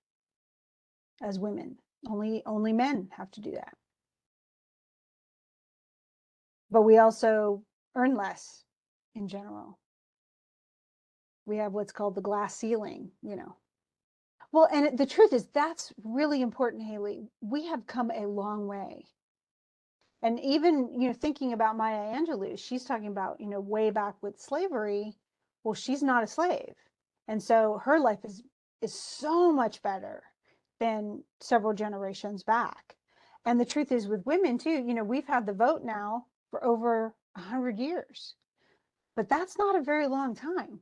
as women. Only men have to do that. But we also earn less in general. We have what's called the glass ceiling, Well, and the truth is, that's really important, Haley. We have come a long way. And even, thinking about Maya Angelou, she's talking about, way back with slavery. Well, she's not a slave. And so her life is so much better than several generations back. And the truth is, with women too, we've had the vote now for over 100 years, but that's not a very long time.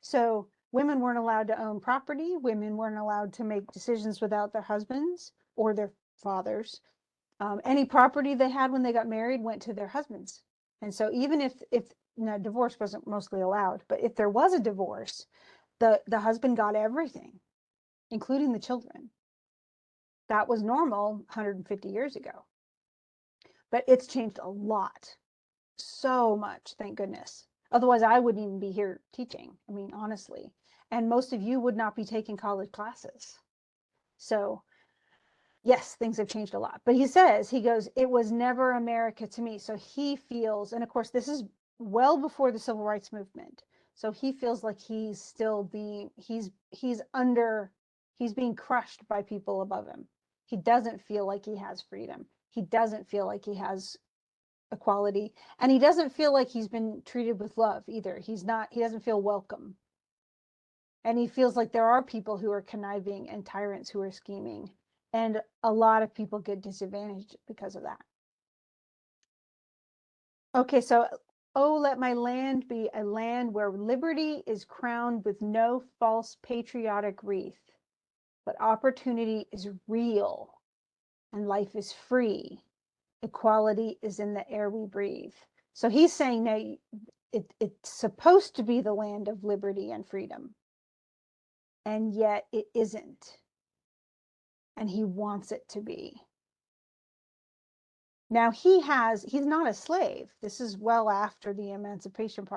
So women weren't allowed to own property. Women weren't allowed to make decisions without their husbands or their fathers. Any property they had when they got married went to their husbands. And so even if now divorce wasn't mostly allowed, but if there was a divorce, the husband got everything, including the children. That was normal 150 years ago. But it's changed a lot. So much, thank goodness. Otherwise, I wouldn't even be here teaching. I mean, honestly. And most of you would not be taking college classes. So, yes, things have changed a lot. But he says, he goes, it was never America to me. So he feels, and of course, this is well before the civil rights movement. So he feels like he's still being, he's being crushed by people above him. He doesn't feel like he has freedom. He doesn't feel like he has equality, and he doesn't feel like he's been treated with love either. He doesn't feel welcome. And he feels like there are people who are conniving and tyrants who are scheming. And a lot of people get disadvantaged because of that. Okay, so, oh, let my land be a land where liberty is crowned with no false patriotic wreath, but opportunity is real and life is free. Equality is in the air we breathe. So he's saying now it's supposed to be the land of liberty and freedom, and yet it isn't. And he wants it to be. Now he's not a slave. This is well after the Emancipation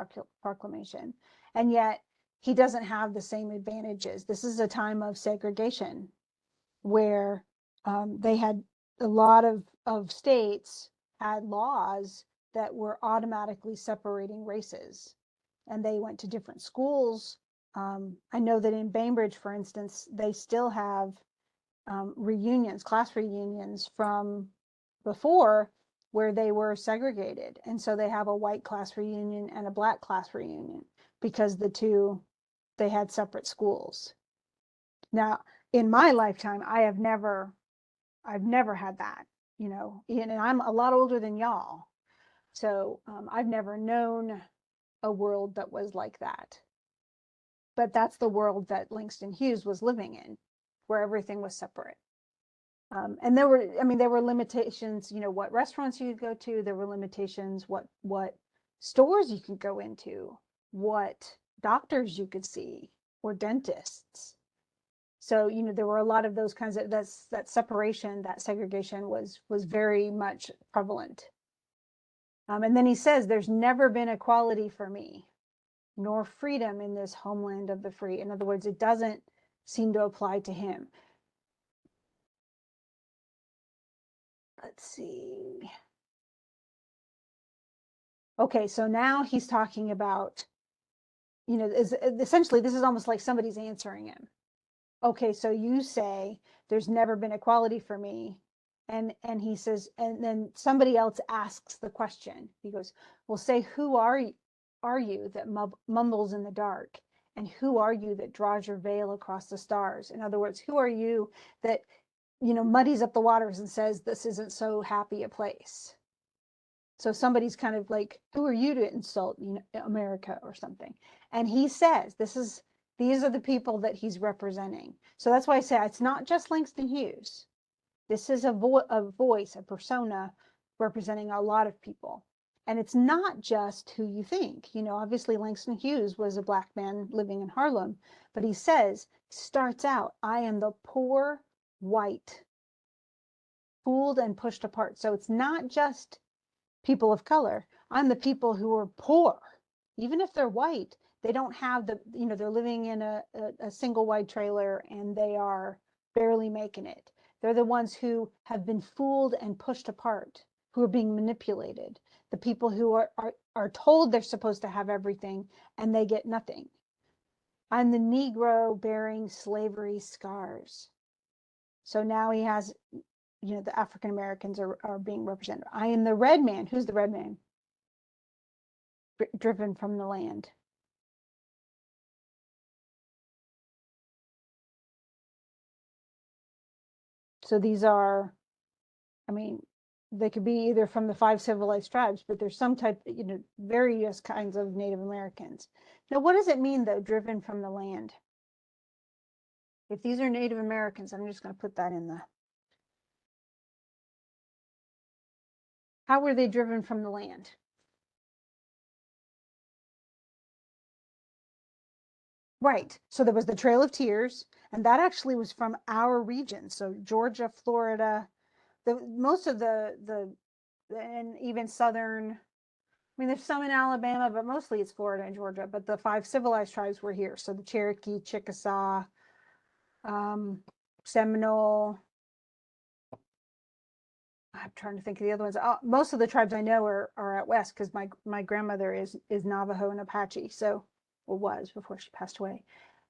Proclamation, and yet he doesn't have the same advantages. This is a time of segregation where they had a lot of states had laws that were automatically separating races, and they went to different schools. I know that in Bainbridge, for instance, they still have reunions, class reunions from before where they were segregated. And so they have a white class reunion and a black class reunion because they had separate schools. Now, in my lifetime, I've never had that, and I'm a lot older than y'all. So I've never known a world that was like that. But that's the world that Langston Hughes was living in, where everything was separate. And there were limitations, what restaurants you could go to. There were limitations, what stores you could go into, what doctors you could see, or dentists. So, there were a lot of those kinds of, that separation, that segregation was very much prevalent. And then he says, there's never been equality for me, nor freedom in this homeland of the free. In other words, it doesn't seem to apply to him. Let's see. Okay, so now he's talking about, essentially this is almost like somebody's answering him. Okay, so you say there's never been equality for me. And he says, and then somebody else asks the question. He goes, well, say, who are you that mumbles in the dark? And who are you that draws your veil across the stars? In other words, who are you that, muddies up the waters and says, this isn't so happy a place? So somebody's kind of like, who are you to insult, America or something? And he says, these are the people that he's representing. So that's why I say it's not just Langston Hughes. This is a voice, a persona representing a lot of people. And it's not just who you think. Obviously Langston Hughes was a black man living in Harlem, but he starts out, I am the poor white, fooled and pushed apart. So it's not just people of color. I'm the people who are poor. Even if they're white, they don't have they're living in a single wide trailer and they are barely making it. They're the ones who have been fooled and pushed apart, who are being manipulated. The people who are told they're supposed to have everything and they get nothing. I'm the Negro bearing slavery scars. So now he has, the African Americans are being represented. I am the red man. Who's the red man? Driven from the land. So these are, they could be either from the 5 civilized tribes, but there's some type, various kinds of Native Americans. Now, what does it mean, though, driven from the land? If these are Native Americans, I'm just going to put that in the. How were they driven from the land? Right. So there was the Trail of Tears, and that actually was from our region. So Georgia, Florida, most of the and even southern, I mean, there's some in Alabama, but mostly it's Florida and Georgia. But the five civilized tribes were here. So the Cherokee, Chickasaw, um, Seminole. I'm trying to think of the other ones. Most of the tribes I know are out west because my grandmother is Navajo and Apache. So, or was before she passed away.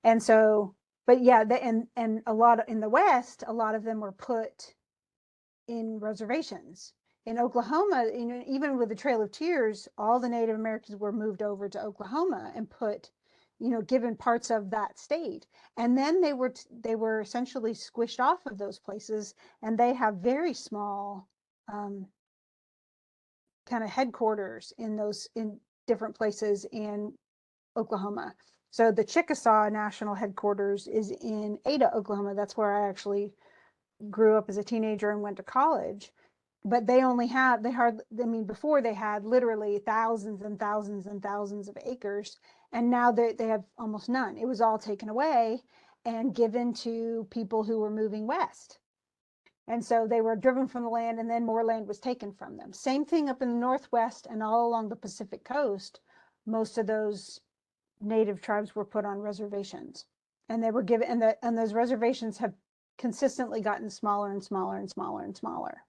And so, but yeah, and a lot in the West, a lot of them were put in reservations. In Oklahoma, you know, even with the Trail of Tears, all the Native Americans were moved over to Oklahoma and put, you know, given parts of that state. And then they were essentially squished off of those places, and they have very small um, kind of headquarters in different places in Oklahoma. So the Chickasaw national headquarters is in Ada, Oklahoma. That's where I actually grew up as a teenager and went to college. But I mean, before they had literally thousands and thousands and thousands of acres, and now they have almost none. It was all taken away and given to people who were moving west. And so they were driven from the land, and then more land was taken from them. Same thing up in the Northwest and all along the Pacific coast. Most of those native tribes were put on reservations, and they were given, and those reservations have consistently gotten smaller and smaller and smaller and smaller.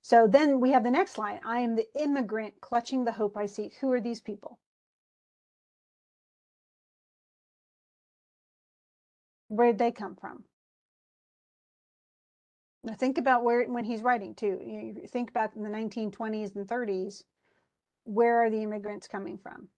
So then we have the next line. I am the immigrant clutching the hope I seek. Who are these people? Where did they come from? Now think about where when he's writing too. You think about in the 1920s and 30s, where are the immigrants coming from?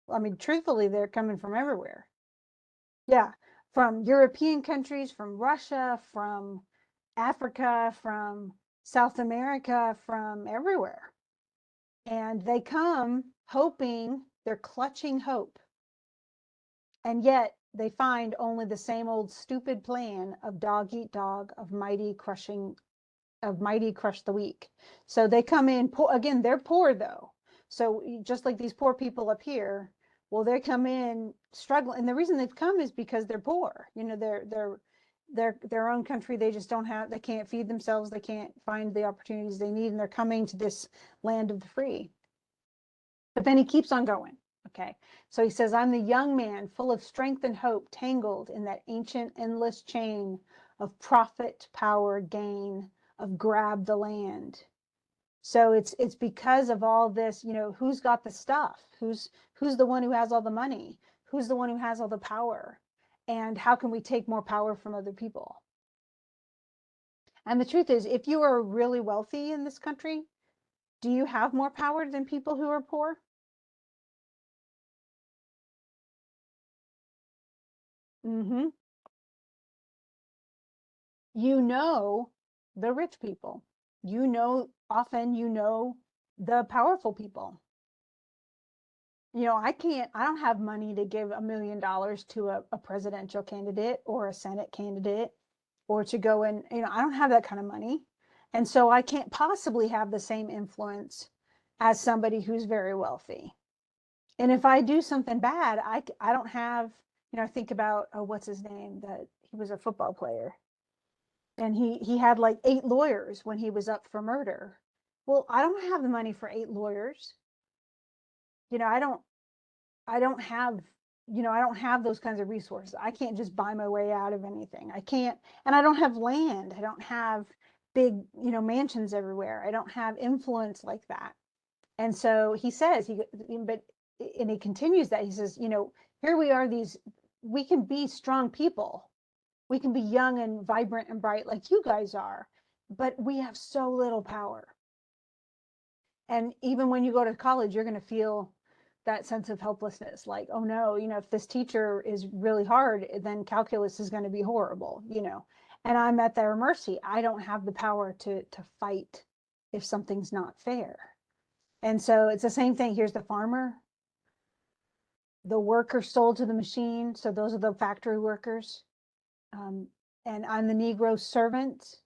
I mean, truthfully, they're coming from everywhere. Yeah, from European countries, from Russia, from Africa, from South America, from everywhere. And they come hoping, they're clutching hope. And yet they find only the same old stupid plan of dog eat dog, of mighty crush the weak. So they come in poor, again, they're poor though. So just like these poor people up here, well, they come in struggling. And the reason they've come is because they're poor. You know, their own country, they just don't have, they can't feed themselves, they can't find the opportunities they need, and they're coming to this land of the free. But then he keeps on going. Okay. So he says, I'm the young man full of strength and hope, tangled in that ancient, endless chain of profit, power, gain, of grab the land. So it's because of all this, you know, who's got the stuff? Who's the one who has all the money? Who's the one who has all the power? And how can we take more power from other people? And the truth is, if you are really wealthy in this country, do you have more power than people who are poor? Mm-hmm. You know the rich people. Often you know the powerful people. You know, I don't have money to give $1 million to a presidential candidate or a Senate candidate or to go and, you know, I don't have that kind of money. And so I can't possibly have the same influence as somebody who's very wealthy. And if I do something bad, I don't have, you know, I think about, oh, what's his name? That he was a football player, and he had like 8 lawyers when he was up for murder. Well, I don't have the money for 8 lawyers. You know, I don't have, you know, I don't have those kinds of resources. I can't just buy my way out of anything. I can't, and I don't have land. I don't have big, you know, mansions everywhere. I don't have influence like that. And so he says, but, and he continues that, he says, you know, here we are, we can be strong people. We can be young and vibrant and bright like you guys are, but we have so little power. And even when you go to college, you're going to feel that sense of helplessness, like, oh no, you know, if this teacher is really hard, then calculus is going to be horrible, you know, and I'm at their mercy. I don't have the power to fight if something's not fair. And so it's the same thing. Here's the farmer, the worker sold to the machine. So those are the factory workers. And I'm the Negro servant.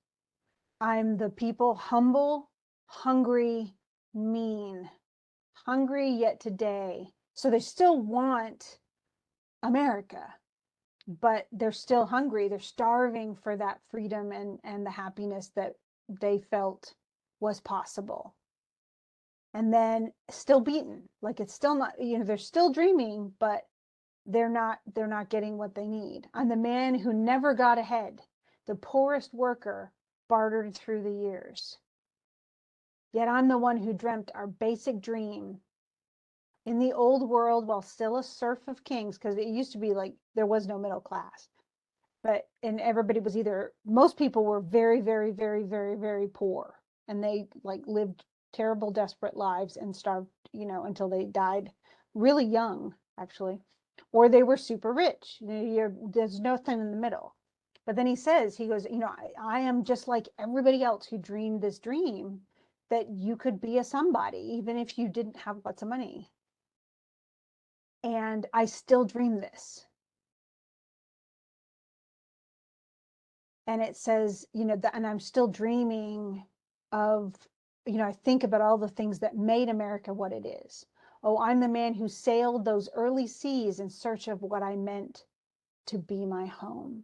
I'm the people humble, hungry, mean, hungry yet today. So they still want America, but they're still hungry. They're starving for that freedom and the happiness that they felt was possible. And then still beaten, like it's still not, they're still dreaming, but they're not getting what they need. I'm the man who never got ahead, the poorest worker bartered through the years. Yet I'm the one who dreamt our basic dream in the old world while still a serf of kings, because it used to be like there was no middle class. And everybody was either, most people were very, very, very, very, very poor, and they like lived terrible, desperate lives and starved, until they died really young, actually, or they were super rich. There's nothing in the middle. But then he goes, I am just like everybody else who dreamed this dream that you could be a somebody, even if you didn't have lots of money. And I still dream this. And it says, and I'm still dreaming of, I think about all the things that made America what it is. Oh, I'm the man who sailed those early seas in search of what I meant to be my home.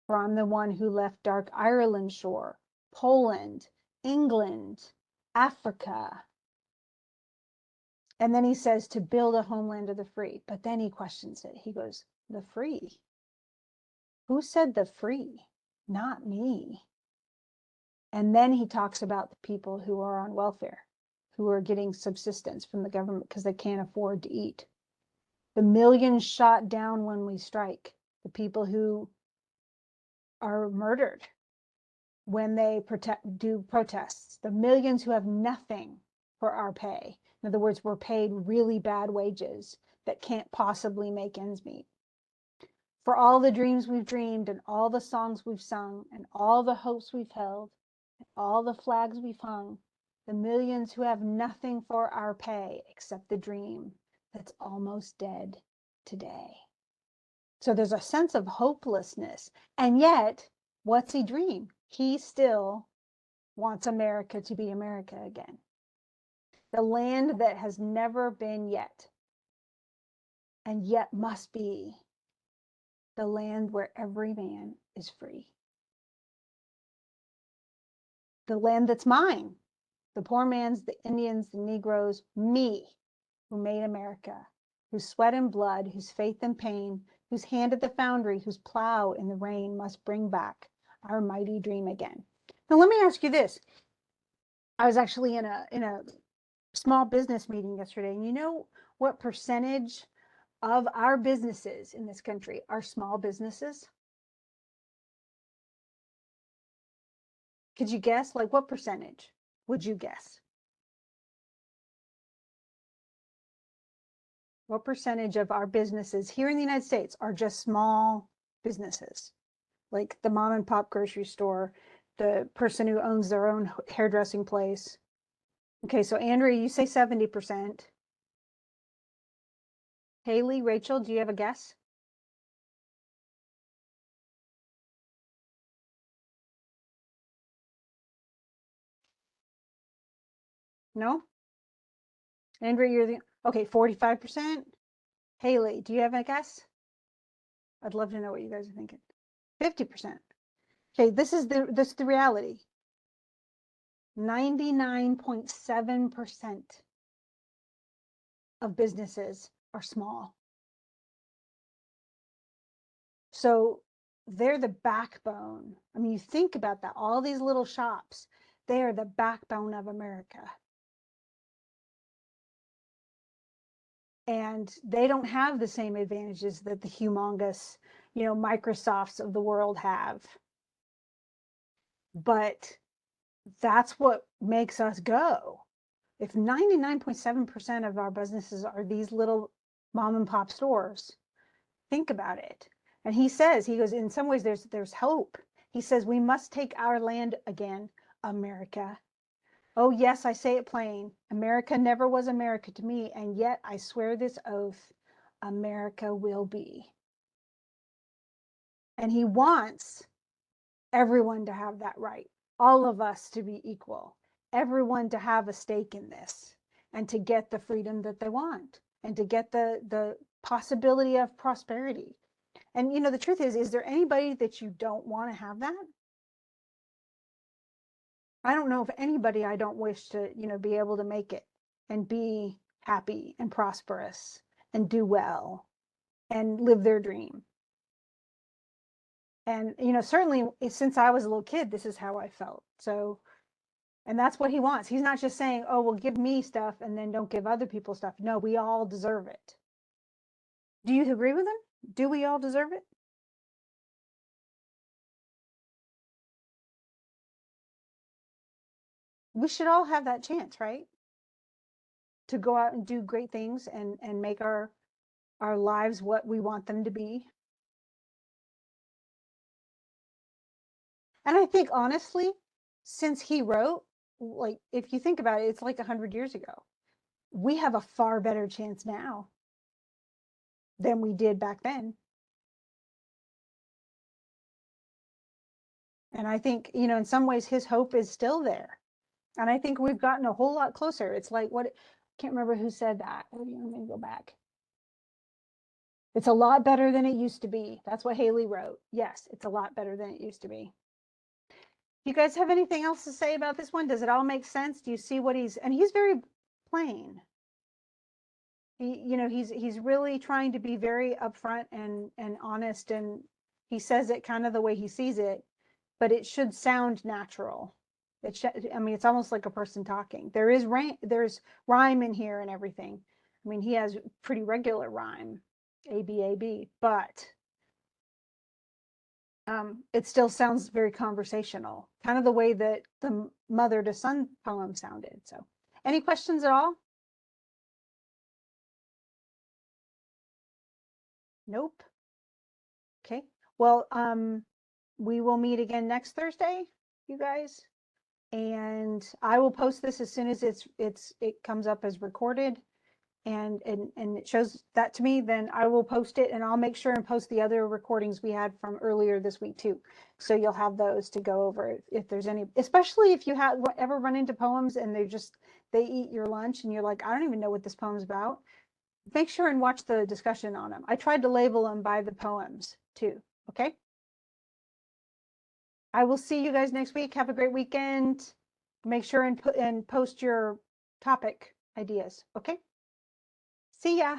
For I'm the one who left dark Ireland shore, Poland, England, Africa. And then he says to build a homeland of the free. But then he questions it. He goes, the free? Who said the free? Not me. And then he talks about the people who are on welfare, who are getting subsistence from the government because they can't afford to eat. The millions shot down when we strike, the people who are murdered when they do protests, the millions who have nothing for our pay. In other words, we're paid really bad wages that can't possibly make ends meet. For all the dreams we've dreamed and all the songs we've sung and all the hopes we've held, all the flags we've hung, the millions who have nothing for our pay except the dream that's almost dead today. So there's a sense of hopelessness. And yet, what's he dream? He still wants America to be America again. The land that has never been yet, and yet must be the land where every man is free. The land that's mine, the poor man's, the Indians, the Negroes, me, who made America, whose sweat and blood, whose faith and pain, whose hand at the foundry, whose plow in the rain must bring back our mighty dream again. Now, let me ask you this. I was actually in a small business meeting yesterday, and you know what percentage of our businesses in this country are small businesses? Could you guess? Like, what percentage would you guess? What percentage of our businesses here in the United States are just small businesses? Like the mom and pop grocery store, the person who owns their own hairdressing place. Okay, so Andrea, you say 70%. Haley, Rachel, do you have a guess? No? Andrea, you're the, okay, 45%. Haley, do you have a guess? I'd love to know what you guys are thinking. 50%. Okay, this is the reality. 99.7% of businesses are small. So they're the backbone. I mean, you think about that, all these little shops, they are the backbone of America. And they don't have the same advantages that the humongous, Microsofts of the world have. But that's what makes us go. If 99.7% of our businesses are these little mom and pop stores, think about it. And he goes, in some ways there's hope. He says, we must take our land again, America. Oh, yes, I say it plain. America never was America to me, and yet I swear this oath, America will be. And he wants everyone to have that right, all of us to be equal, everyone to have a stake in this, and to get the freedom that they want, and to get the possibility of prosperity. And the truth is there anybody that you don't want to have that? I don't know of anybody I don't wish to, be able to make it and be happy and prosperous and do well and live their dream. And, certainly since I was a little kid, this is how I felt. So, and that's what he wants. He's not just saying, oh, well, give me stuff and then don't give other people stuff. No, we all deserve it. Do you agree with him? Do we all deserve it? We should all have that chance, right? To go out and do great things and make our lives what we want them to be. And I think honestly, since he wrote, like, if you think about it, it's like 100 years ago. We have a far better chance now than we did back then. And I think, in some ways his hope is still there. And I think we've gotten a whole lot closer. It's like I can't remember who said that. Let me go back. It's a lot better than it used to be. That's what Haley wrote. Yes, it's a lot better than it used to be. You guys have anything else to say about this one? Does it all make sense? Do you see what he's very plain. He's really trying to be very upfront and honest, and he says it kind of the way he sees it, but it should sound natural. It's almost like a person talking. There's rhyme in here and everything. I mean, he has pretty regular rhyme, A-B, but it still sounds very conversational, kind of the way that the mother to son poem sounded. So, any questions at all? Nope. Okay. Well, we will meet again next Thursday, you guys, and I will post this as soon as it comes up as recorded, and it shows that to me. Then I will post it, and I'll make sure and post the other recordings we had from earlier this week too, so you'll have those to go over if there's any, especially if you have ever run into poems and they eat your lunch and you're like, I don't even know what this poem's about. Make sure and watch the discussion on them. I tried to label them by the poems too. Okay. I will see you guys next week. Have a great weekend. Make sure and post your topic ideas. Okay. See ya.